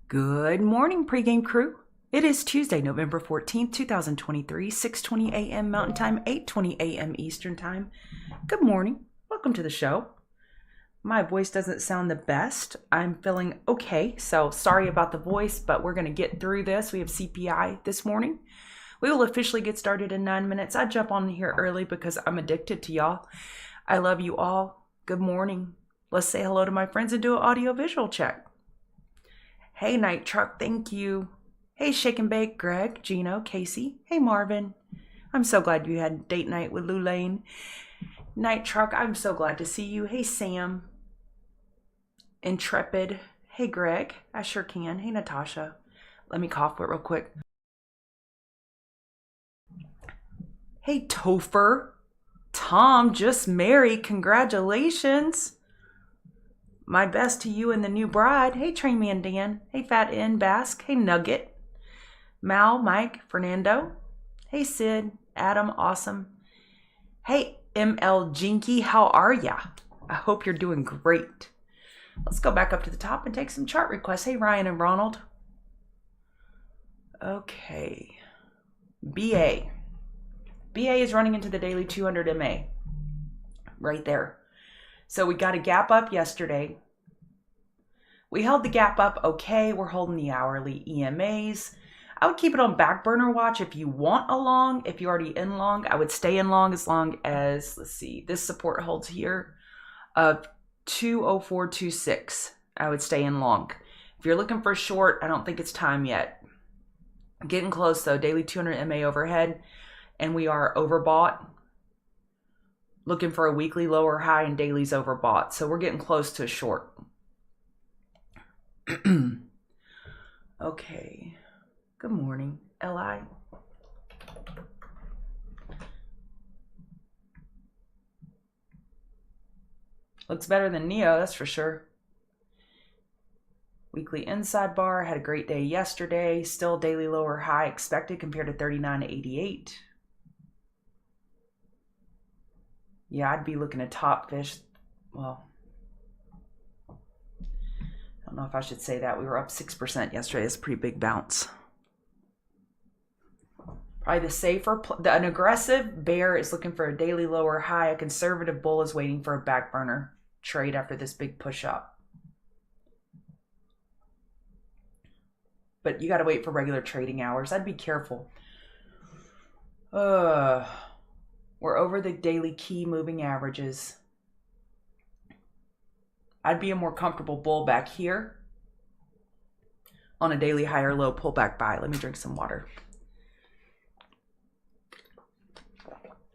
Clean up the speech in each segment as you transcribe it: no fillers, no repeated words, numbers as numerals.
Good morning, pregame crew. It is Tuesday, November 14th, 2023, 6:20 a.m. Mountain Time, 8:20 a.m. Eastern Time. Good morning. Welcome to the show. My voice doesn't sound the best. I'm feeling okay, so sorry about the voice, but we're going to get through this. We have CPI this morning. We will officially get started in 9 minutes. I jump on here early because I'm addicted to y'all. I love you all. Good morning. Let's say hello to my friends and do an audio-visual check. Hey, Night Truck, thank you. Hey, Shake and Bake, Greg, Gino, Casey. Hey, Marvin. I'm so glad you had date night with Lou Lane. Night Truck, I'm so glad to see you. Hey, Sam. Intrepid. Hey, Greg. I sure can. Hey, Natasha. Let me cough real quick. Hey, Topher. Tom, just married. Congratulations. My best to you and the new bride. Hey, Train Man Dan. Hey, Fat N Basque. Hey, Nugget. Mal, Mike, Fernando. Hey, Sid. Adam, awesome. Hey, ML Jinky, how are ya? I hope you're doing great. Let's go back up to the top and take some chart requests. Hey, Ryan and Ronald. Okay. BA. BA is running into the daily 200 MA. Right there. So we got a gap up yesterday. We held the gap up okay. We're holding the hourly EMAs. I would keep it on back burner watch if you want a long. If you're already in long, I would stay in long as, let's see, this support holds here of 20426. I would stay in long. If you're looking for short, I don't think it's time yet. Getting close though, daily 200 MA overhead, and we are overbought. Looking for a weekly lower high and daily's overbought. So we're getting close to a short. Okay. Good morning, LI. Looks better than Neo, that's for sure. Weekly inside bar, had a great day yesterday. Still daily lower high expected compared to 39.88. Yeah, I'd be looking at top fish. Well, I don't know if I should say that. We were up 6% yesterday. It's a pretty big bounce. Probably the safer, an aggressive bear is looking for a daily lower high. A conservative bull is waiting for a back burner trade after this big push up. But you got to wait for regular trading hours. I'd be careful. We're over the daily key moving averages. I'd be a more comfortable bull back here on a daily higher low pullback buy. Let me drink some water.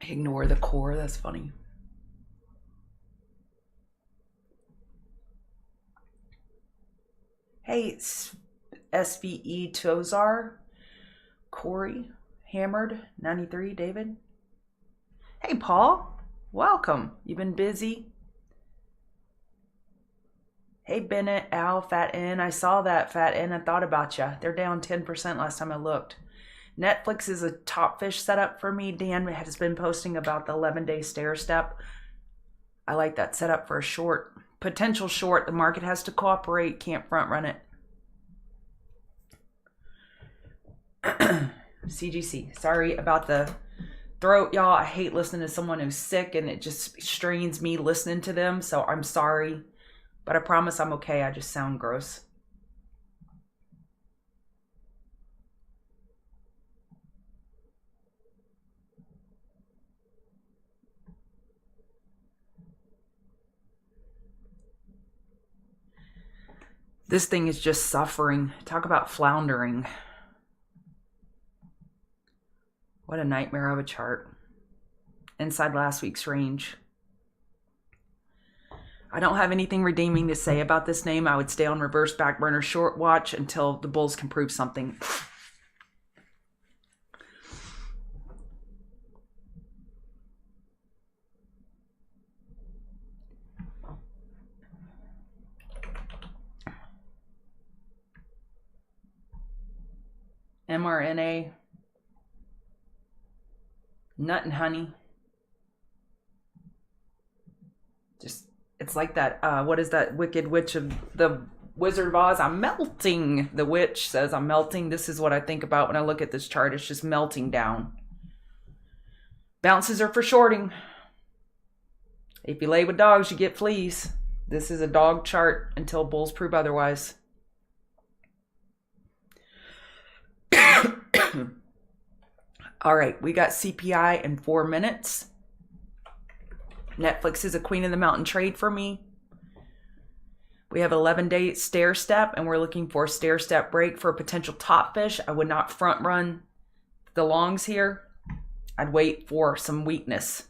Ignore the core. That's funny. Hey, SVE Tozar. Corey. Hammered. 93. David. Hey, Paul. Welcome. You been busy? Hey, Bennett, Al, Fat N. I saw that, Fat N. I thought about you. They're down 10% last time I looked. Netflix is a top fish setup for me. Dan has been posting about the 11-day stair step. I like that setup for a short. Potential short. The market has to cooperate. Can't front run it. CGC. Sorry about the throat, y'all. I hate listening to someone who's sick and it just strains me listening to them. So I'm sorry, but I promise I'm okay. I just sound gross. This thing is just suffering. Talk about floundering. What a nightmare of a chart. Inside last week's range. I don't have anything redeeming to say about this name. I would stay on reverse back burner short watch until the bulls can prove something. mRNA. Nut and honey. Just, it's like that, what is that Wicked Witch of the Wizard of Oz, I'm melting. The witch says I'm melting. This is what I think about when I look at this chart. It's just melting down. Bounces are for shorting. If you lay with dogs, you get fleas. This is a dog chart until bulls prove otherwise. All right, we got CPI in 4 minutes. Netflix is a queen of the mountain trade for me. We have 11-day stair step, and we're looking for a stair step break for a potential top fish. I would not front run the longs here. I'd wait for some weakness.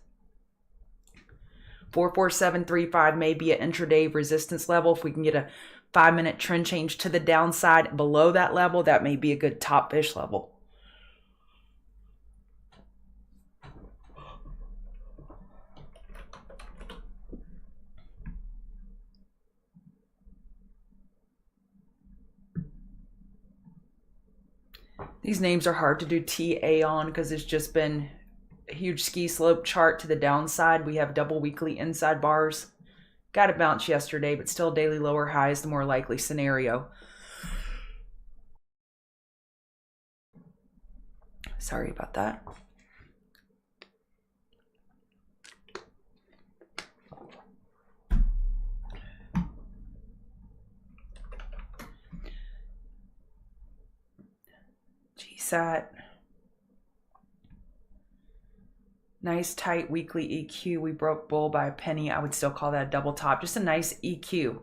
44735 may be an intraday resistance level. If we can get a 5-minute trend change to the downside below that level, that may be a good top fish level. These names are hard to do TA on because it's just been a huge ski slope chart to the downside. We have double weekly inside bars. Got a bounce yesterday, but still daily lower highs, the more likely scenario. Sorry about that. GSAT. Nice tight weekly EQ. We broke bull by a penny. I would still call that a double top. Just a nice EQ.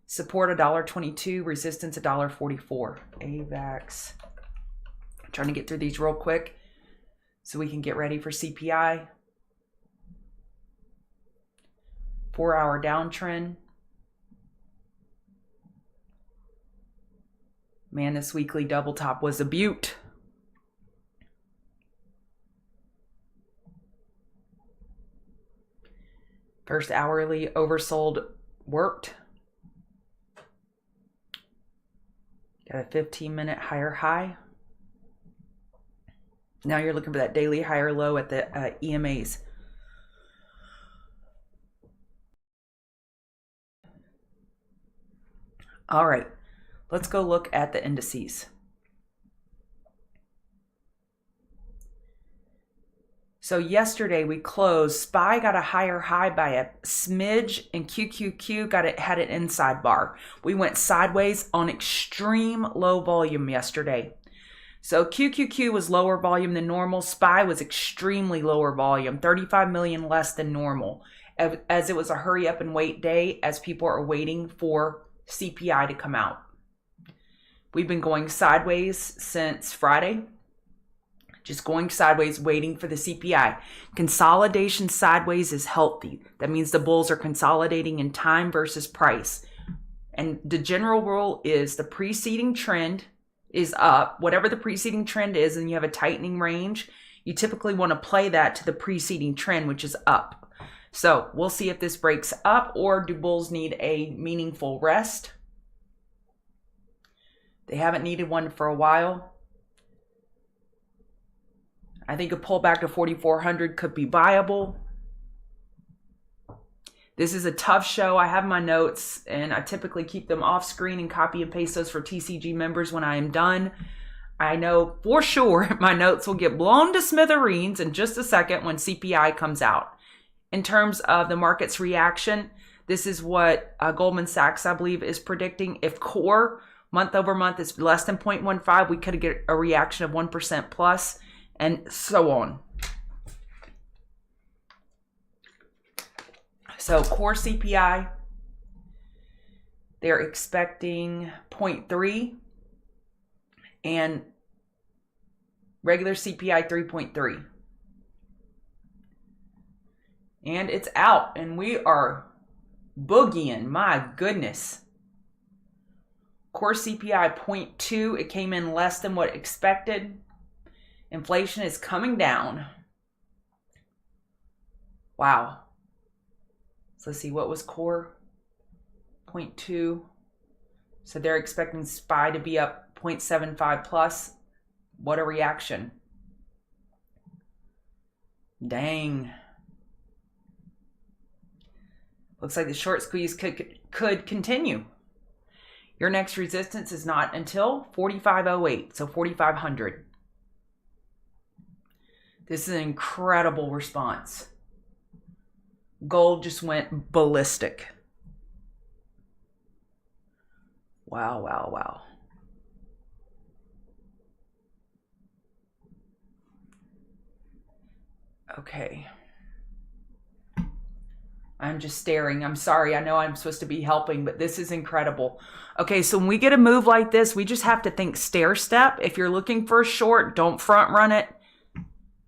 Support $1.22. Resistance $1.44. AVAX. I'm trying to get through these real quick so we can get ready for CPI. 4-hour downtrend. Man, this weekly double top was a beaut. First hourly oversold worked. Got a 15-minute higher high. Now you're looking for that daily higher low at the EMAs. All right, let's go look at the indices. So yesterday we closed. SPY got a higher high by a smidge, and QQQ had an inside bar. We went sideways on extreme low volume yesterday. So QQQ was lower volume than normal. SPY was extremely lower volume, 35 million less than normal, as it was a hurry up and wait day as people are waiting for CPI to come out. We've been going sideways since Friday. Just going sideways, waiting for the CPI. Consolidation sideways is healthy. That means the bulls are consolidating in time versus price. And the general rule is the preceding trend is up. Whatever the preceding trend is, and you have a tightening range, you typically want to play that to the preceding trend, which is up. So we'll see if this breaks up, or do bulls need a meaningful rest? They haven't needed one for a while. I think a pullback to 4,400 could be viable. This is a tough show. I have my notes, and I typically keep them off screen and copy and paste those for TCG members when I am done. I know for sure my notes will get blown to smithereens in just a second when CPI comes out. In terms of the market's reaction, this is what Goldman Sachs, I believe, is predicting. If core month over month is less than 0.15, we could get a reaction of 1% plus, and so on. So core CPI, they're expecting 0.3, and regular CPI 3.3. And it's out, and we are boogieing, my goodness. Core CPI 0.2, it came in less than what expected. Inflation is coming down. Wow. So let's see, what was core? 0.2. So they're expecting SPY to be up 0.75 plus. What a reaction. Dang. Looks like the short squeeze could continue. Your next resistance is not until 45.08, so 4,500. This is an incredible response. Gold just went ballistic. Wow, wow, wow. Okay. I'm just staring. I'm sorry. I know I'm supposed to be helping, but this is incredible. Okay, so when we get a move like this, we just have to think stair step. If you're looking for a short, don't front run it.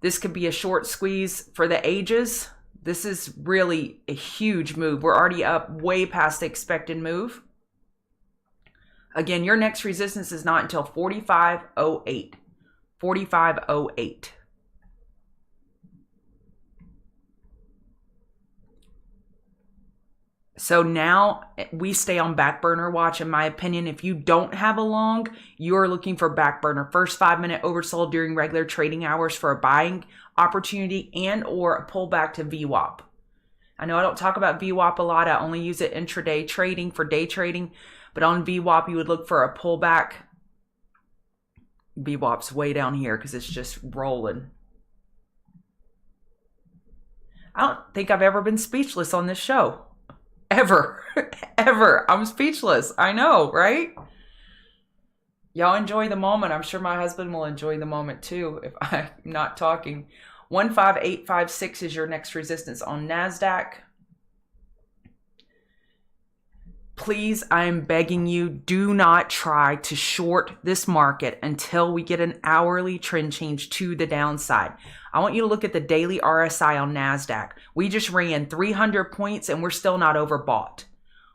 This could be a short squeeze for the ages. This is really a huge move. We're already up way past the expected move. Again, your next resistance is not until 45.08. 45.08. So now we stay on back burner watch. In my opinion, if you don't have a long, you're looking for back burner. First 5-minute oversold during regular trading hours for a buying opportunity and or a pullback to VWAP. I know I don't talk about VWAP a lot. I only use it intraday trading for day trading. But on VWAP, you would look for a pullback. VWAP's way down here because it's just rolling. I don't think I've ever been speechless on this show. Ever. Ever. I'm speechless. I know, right? Y'all enjoy the moment. I'm sure my husband will enjoy the moment too if I'm not talking. 15856 is your next resistance on NASDAQ. Please, I'm begging you, do not try to short this market until we get an hourly trend change to the downside. I want you to look at the daily RSI on NASDAQ. We just ran 300 points and we're still not overbought.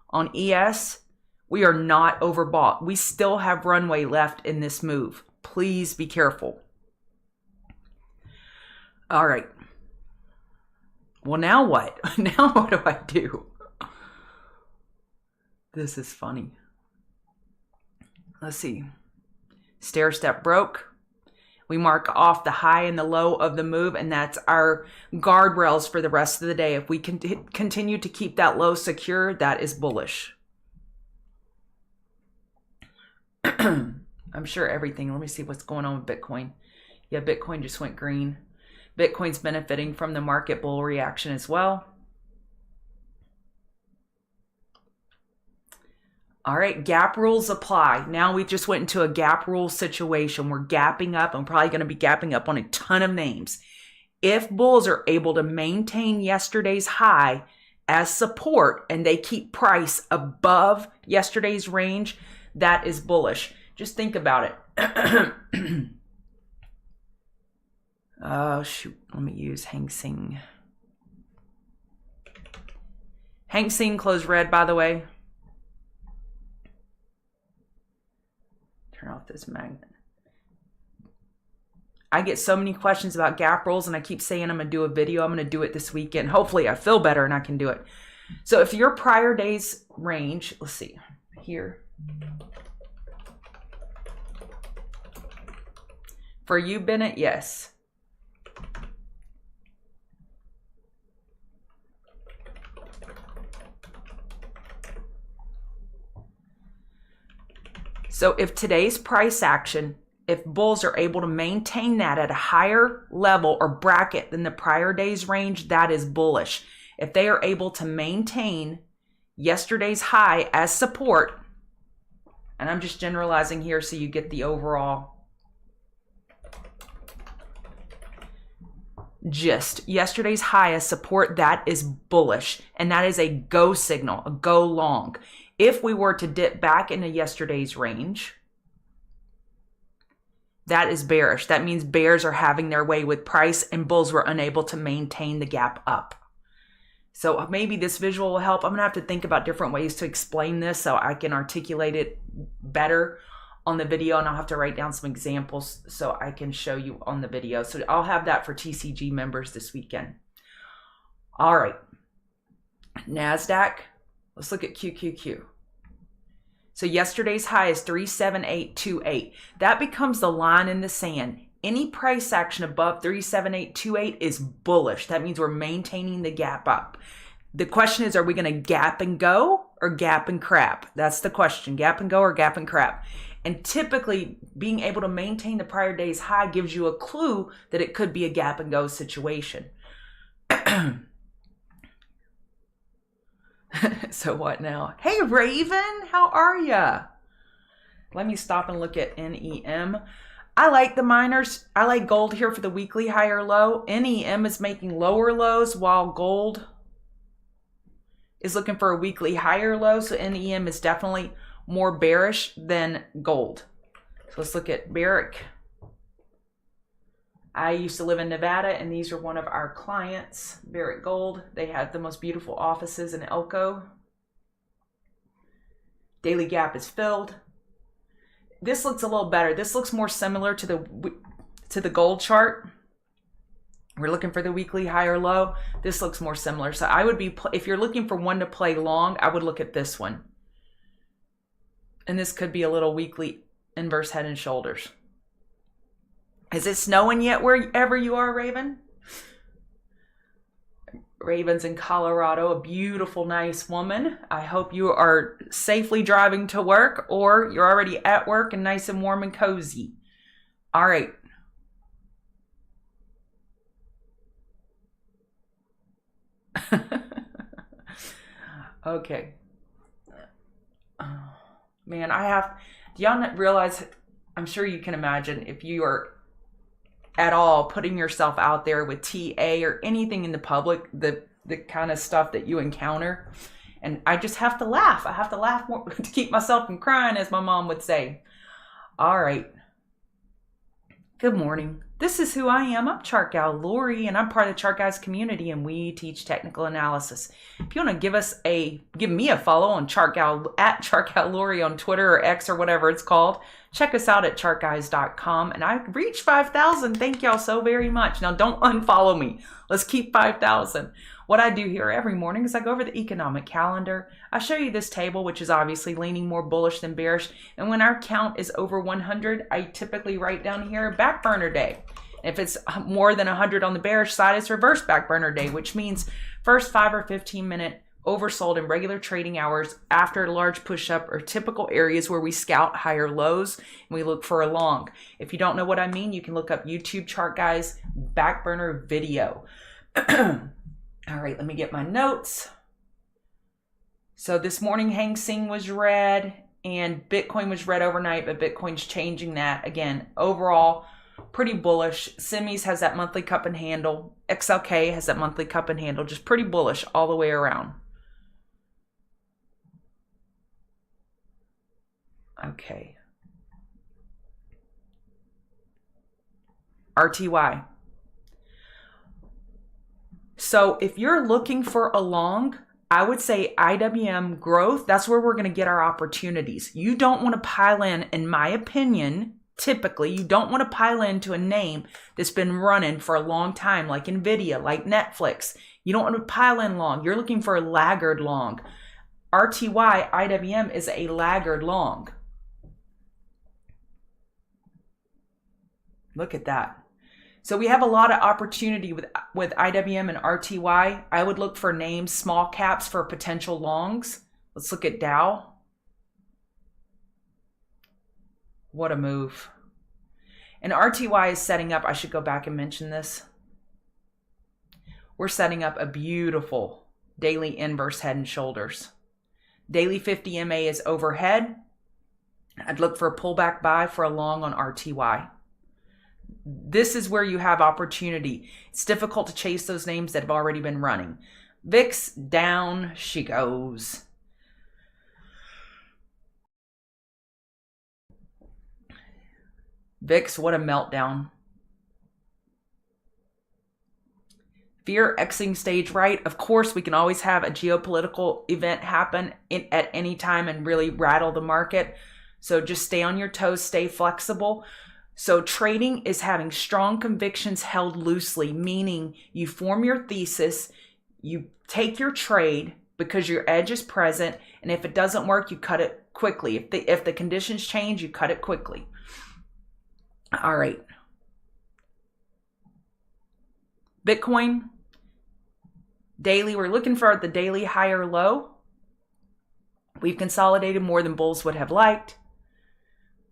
On ES, we are not overbought. We still have runway left in this move. Please be careful. All right. Well, now what? Now what do I do? This is funny. Let's see. Stair step broke. We mark off the high and the low of the move, and that's our guardrails for the rest of the day. If we can continue to keep that low secure, that is bullish. I'm sure everything. Let me see what's going on with Bitcoin. Yeah, Bitcoin just went green. Bitcoin's benefiting from the market bull reaction as well. All right, gap rules apply. Now we just went into a gap rule situation. We're gapping up. I'm probably going to be gapping up on a ton of names. If bulls are able to maintain yesterday's high as support and they keep price above yesterday's range, that is bullish. Just think about it. Oh, shoot. Let me use Hang Seng. Hang Seng closed red, by the way. Turn off this magnet. I get so many questions about gap rules and I keep saying I'm going to do a video. I'm going to do it this weekend. Hopefully I feel better and I can do it. So if your prior day's range, let's see here. For you, Bennett, yes. So if today's price action, if bulls are able to maintain that at a higher level or bracket than the prior day's range, that is bullish. If they are able to maintain yesterday's high as support, and I'm just generalizing here so you get the overall gist. Yesterday's high as support, that is bullish, and that is a go signal, a go long. If we were to dip back into yesterday's range, that is bearish. That means bears are having their way with price and bulls were unable to maintain the gap up. So maybe this visual will help. I'm going to have to think about different ways to explain this so I can articulate it better on the video, and I'll have to write down some examples so I can show you on the video. So I'll have that for TCG members this weekend. All right. NASDAQ. Let's look at QQQ. So yesterday's high is 37828. That becomes the line in the sand. Any price action above 37828 is bullish. That means we're maintaining the gap up. The question is, are we going to gap and go? or gap and crap? That's the question. Gap and go or gap and crap? And typically, being able to maintain the prior day's high gives you a clue that it could be a gap and go situation. So what now? Hey, Raven, how are ya? Let me stop and look at NEM. I like the miners. I like gold here for the weekly higher low. NEM is making lower lows while gold is looking for a weekly higher low. So NEM is definitely more bearish than gold. So let's look at Barrick. I used to live in Nevada, and these are one of our clients, Barrick Gold. They have the most beautiful offices in Elko. Daily gap is filled. This looks a little better. This looks more similar to the gold chart. We're looking for the weekly higher low. This looks more similar. So I would be, if you're looking for one to play long, I would look at this one. And this could be a little weekly inverse head and shoulders. Is it snowing yet wherever you are, Raven? Raven's in Colorado, a beautiful, nice woman. I hope you are safely driving to work, or you're already at work and nice and warm and cozy. All right. Okay. Man, do y'all not realize, I'm sure you can imagine, if you are at all putting yourself out there with TA or anything in the public, the kind of stuff that you encounter. And I just have to laugh. I have to laugh more to keep myself from crying, as my mom would say. All right. Good morning. This is who I am. I'm Chart Gal Lori, and I'm part of the Chart Guys community, and we teach technical analysis. If you want to give me a follow on Chart Gal, at Chart Gal Lori on Twitter or X or whatever it's called, check us out at chartguys.com. And I reached 5,000. Thank y'all so very much. Now don't unfollow me. Let's keep 5,000. What I do here every morning is I go over the economic calendar. I show you this table, which is obviously leaning more bullish than bearish. And when our count is over 100, I typically write down here back burner day. If it's more than 100 on the bearish side, it's reverse back burner day, which means first 5 or 15 minute oversold in regular trading hours after a large push up are typical areas where we scout higher lows and we look for a long. If you don't know what I mean, you can look up YouTube Chart Guys back burner video. All right, let me get my notes. So this morning, Hang Seng was red and Bitcoin was red overnight, but Bitcoin's changing that. Again, overall, pretty bullish. Semis has that monthly cup and handle. XLK has that monthly cup and handle. Just pretty bullish all the way around. Okay. RTY. So if you're looking for a long, I would say IWM growth, that's where we're going to get our opportunities. You don't want to pile in my opinion, typically, you don't want to pile into a name that's been running for a long time, like NVIDIA, like Netflix. You don't want to pile in long. You're looking for a laggard long. RTY, IWM is a laggard long. Look at that. So we have a lot of opportunity with IWM and RTY. I would look for names, small caps for potential longs. Let's look at Dow. What a move. And RTY is setting up, I should go back and mention this. We're setting up a beautiful daily inverse head and shoulders. Daily 50 MA is overhead. I'd look for a pullback buy for a long on RTY. This is where you have opportunity. It's difficult to chase those names that have already been running. VIX, down she goes. VIX, what a meltdown. Fear Xing stage right. Of course, we can always have a geopolitical event happen at any time and really rattle the market. So just stay on your toes, stay flexible. So trading is having strong convictions held loosely, meaning you form your thesis, you take your trade because your edge is present, and if it doesn't work, you cut it quickly. If the conditions change, you cut it quickly. All right. Bitcoin, daily, we're looking for the daily higher low. We've consolidated more than bulls would have liked.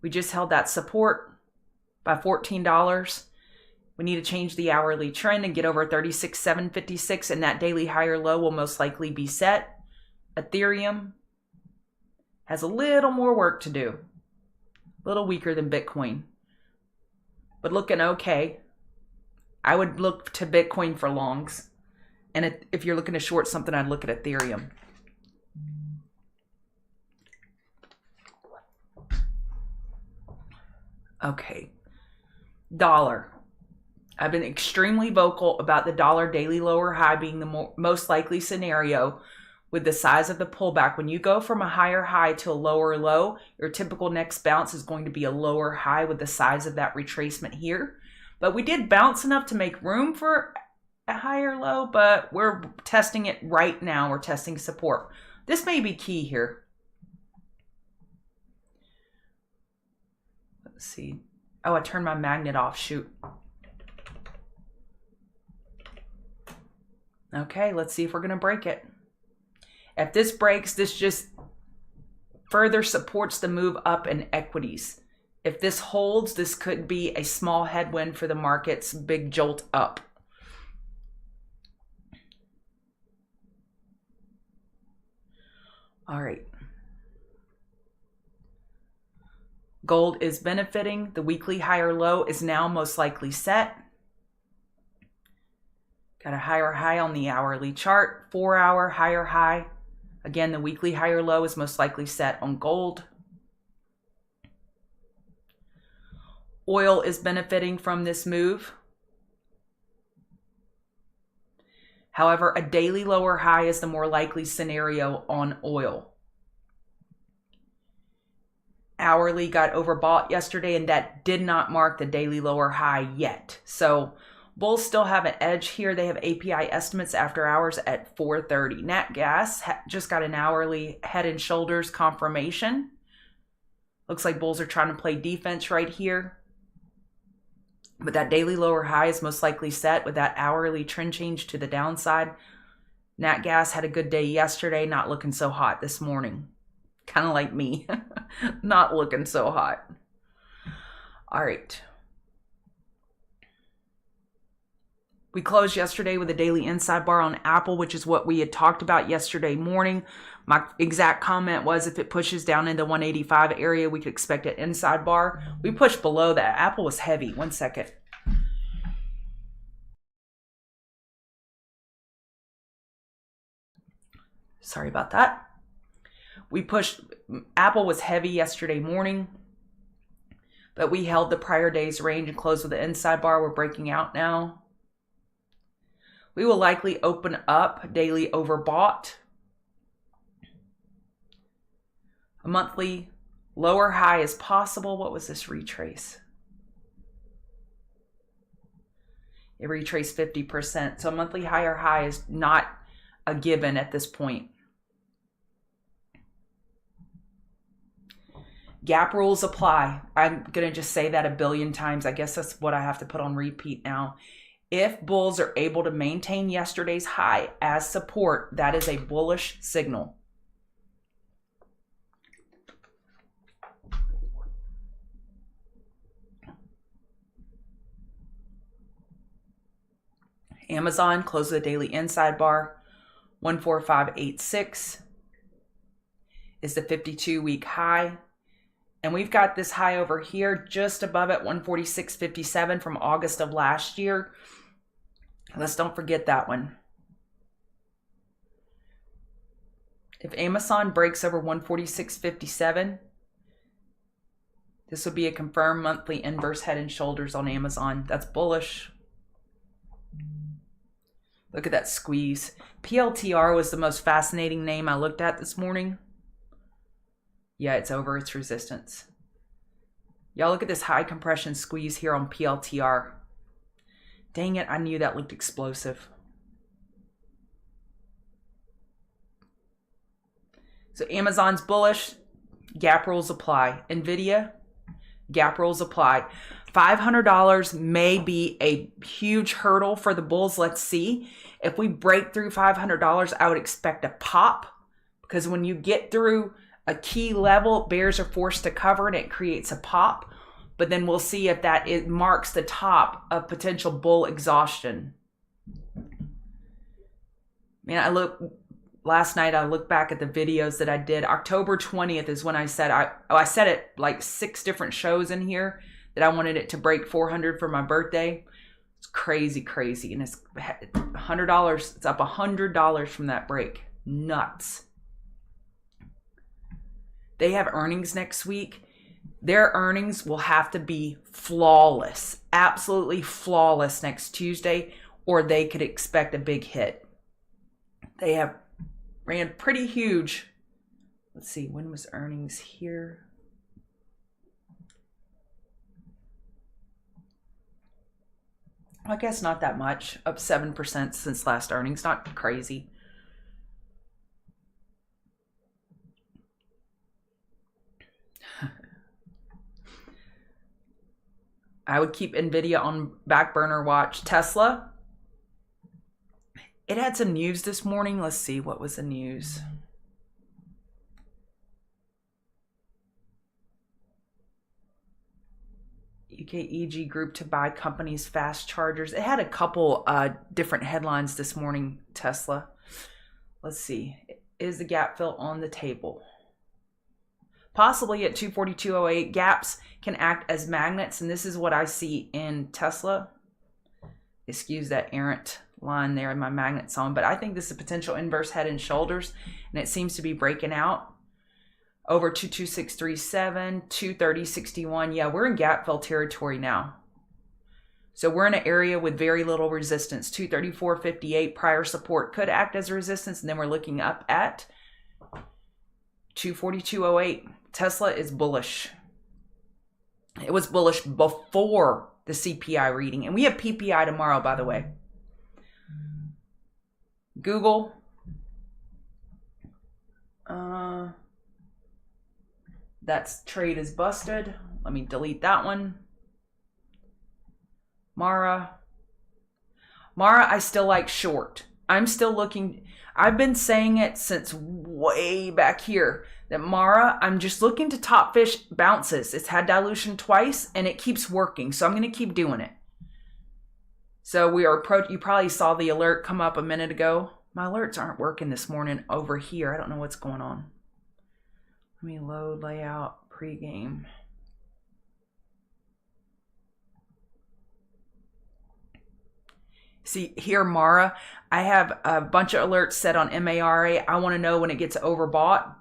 We just held that support by $14. We need to change the hourly trend and get over 36,756, and that daily higher low will most likely be set. Ethereum has a little more work to do. A little weaker than Bitcoin, but looking okay. I would look to Bitcoin for longs. And if you're looking to short something, I'd look at Ethereum. Okay. Dollar. I've been extremely vocal about the dollar daily lower high being the most likely scenario with the size of the pullback. When you go from a higher high to a lower low, your typical next bounce is going to be a lower high with the size of that retracement here. But we did bounce enough to make room for a higher low, but we're testing it right now. We're testing support. This may be key here. Let's see. Oh, I turned my magnet off. Shoot. Okay, let's see if we're going to break it. If this breaks, this just further supports the move up in equities. If this holds, this could be a small headwind for the market's big jolt up. All right. Gold is benefiting. The weekly higher low is now most likely set. Got a higher high on the hourly chart. 4-hour higher high. Again, the weekly higher low is most likely set on gold. Oil is benefiting from this move. However, a daily lower high is the more likely scenario on oil. Hourly got overbought yesterday, and that did not mark the daily lower high yet. So bulls still have an edge here. They have API estimates after hours at 4:30. Nat gas just got an hourly head and shoulders confirmation. Looks like bulls are trying to play defense right here. But that daily lower high is most likely set with that hourly trend change to the downside. Nat gas had a good day yesterday, not looking so hot this morning. Kind of like me, not looking so hot. All right. We closed yesterday with a daily inside bar on Apple, which is what we had talked about yesterday morning. My exact comment was if it pushes down into 185 area, we could expect an inside bar. We pushed below that. Apple was heavy. 1 second. Sorry about that. Apple was heavy yesterday morning, but we held the prior day's range and closed with an inside bar. We're breaking out now. We will likely open up daily overbought. A monthly lower high is possible. What was this retrace? It retraced 50%. So a monthly higher high is not a given at this point. Gap rules apply. I'm going to just say that a billion times. I guess that's what I have to put on repeat now. If bulls are able to maintain yesterday's high as support, that is a bullish signal. Amazon closed the daily inside bar. 14586 is the 52-week high. And we've got this high over here just above it, 146.57 from August of last year. Let's don't forget that one. If Amazon breaks over 146.57, this would be a confirmed monthly inverse head and shoulders on Amazon. That's bullish. Look at that squeeze. PLTR was the most fascinating name I looked at this morning. Yeah, it's over its resistance. Y'all look at this high compression squeeze here on PLTR. Dang it, I knew that looked explosive. So Amazon's bullish, gap rules apply. Nvidia, gap rules apply. $500 may be a huge hurdle for the bulls. Let's see. If we break through $500, I would expect a pop, because when you get through a key level, bears are forced to cover and it creates a pop. But then we'll see if it marks the top of potential bull exhaustion. Man, last night I looked back at the videos that I did. October 20th is when I said, I said it like 6 different shows in here that I wanted it to break 400 for my birthday. It's crazy. And it's $100. It's up $100 from that break. Nuts. They have earnings next week. Their earnings will have to be flawless, absolutely flawless next Tuesday, or they could expect a big hit. They have ran pretty huge. Let's see, when was earnings here? I guess not that much, up 7% since last earnings, not crazy. I would keep Nvidia on back burner watch. Tesla, it had some news this morning. Let's see, what was the news? UKEG group to buy companies fast chargers. It had a couple different headlines this morning, Tesla. Let's see. Is the gap fill on the table? Possibly at 242.08. Gaps can act as magnets, and this is what I see in Tesla. Excuse that errant line there in my magnet zone, but I think this is a potential inverse head and shoulders, and it seems to be breaking out over 226.37, 230.61. Yeah, we're in gap fill territory now. So we're in an area with very little resistance. 234.58 prior support could act as a resistance, and then we're looking up at 242.08. Tesla is bullish. It was bullish before the CPI reading. And we have PPI tomorrow, by the way. Google. That's trade is busted. Let me delete that one. Mara, I still like short. I'm still looking. I've been saying it since way back here that Mara, I'm just looking to top fish bounces. It's had dilution twice and it keeps working. So I'm going to keep doing it. So we are you probably saw the alert come up a minute ago. My alerts aren't working this morning over here. I don't know what's going on. Let me load layout pregame. See here, Mara, I have a bunch of alerts set on MARA. I want to know when it gets overbought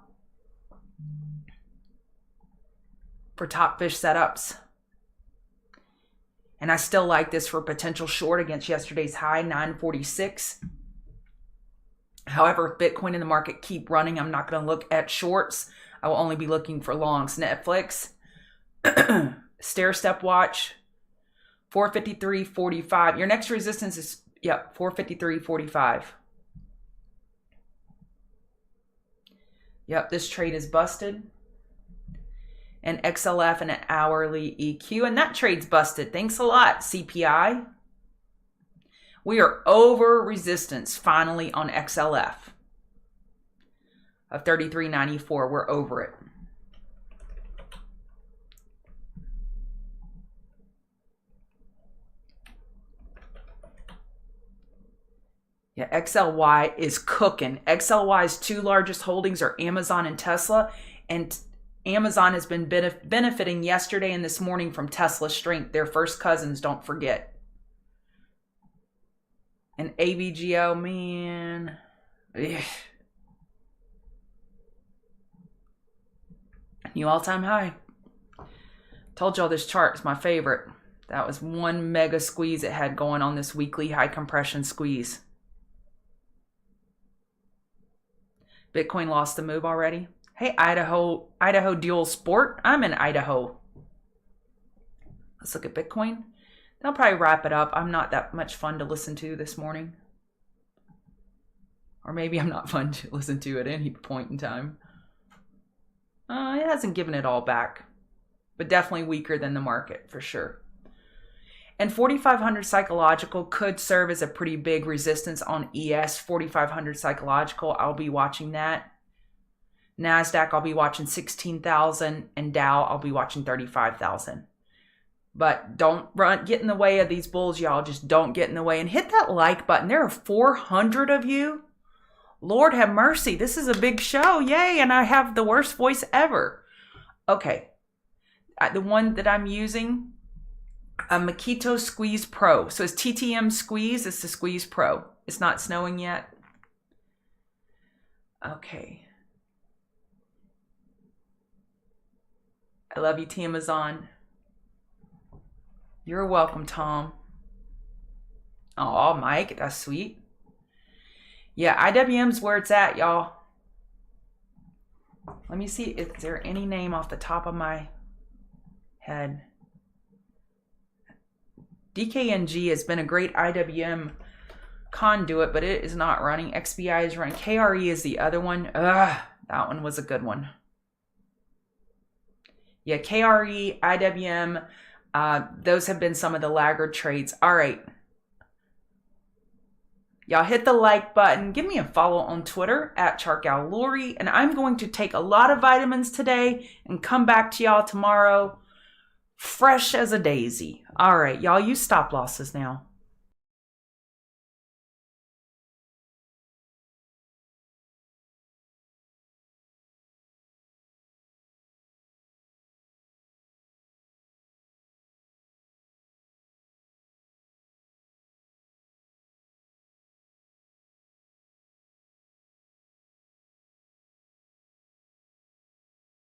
for top fish setups. And I still like this for potential short against yesterday's high, 946. However, if Bitcoin and the market keep running, I'm not going to look at shorts. I will only be looking for longs. Netflix, stair step watch, 453.45. Your next resistance is, 453.45. Yep, this trade is busted. And XLF and an hourly EQ. And that trade's busted. Thanks a lot, CPI. We are over resistance finally on XLF of 33.94. We're over it. Yeah, XLY is cooking. XLY's 2 largest holdings are Amazon and Tesla. And Amazon has been benefiting yesterday and this morning from Tesla's strength. Their first cousins, don't forget. And AVGO, man. Ugh. New all-time high. Told y'all this chart is my favorite. That was one mega squeeze it had going on this weekly high compression squeeze. Bitcoin lost the move already. Hey, Idaho Dual Sport. I'm in Idaho. Let's look at Bitcoin. I'll probably wrap it up. I'm not that much fun to listen to this morning. Or maybe I'm not fun to listen to at any point in time. It hasn't given it all back. But definitely weaker than the market, for sure. And 4,500 psychological could serve as a pretty big resistance on ES. 4,500 psychological, I'll be watching that. NASDAQ, I'll be watching 16,000. And Dow, I'll be watching 35,000. But don't get in the way of these bulls, y'all. Just don't get in the way. And hit that like button. There are 400 of you. Lord have mercy. This is a big show. Yay. And I have the worst voice ever. Okay. The one that I'm using, a Makito Squeeze Pro. So it's TTM Squeeze. It's the Squeeze Pro. It's not snowing yet. Okay. I love you, T Amazon. You're welcome, Tom. Oh, Mike, that's sweet. Yeah, IWM's where it's at, y'all. Let me see. Is there any name off the top of my head? DKNG has been a great IWM conduit, but it is not running. XBI is running. KRE is the other one. Ugh, that one was a good one. Yeah, KRE, IWM, those have been some of the laggard trades. All right. Y'all hit the like button. Give me a follow on Twitter at CharkGalLori. And I'm going to take a lot of vitamins today and come back to y'all tomorrow fresh as a daisy. All right, y'all use stop losses now.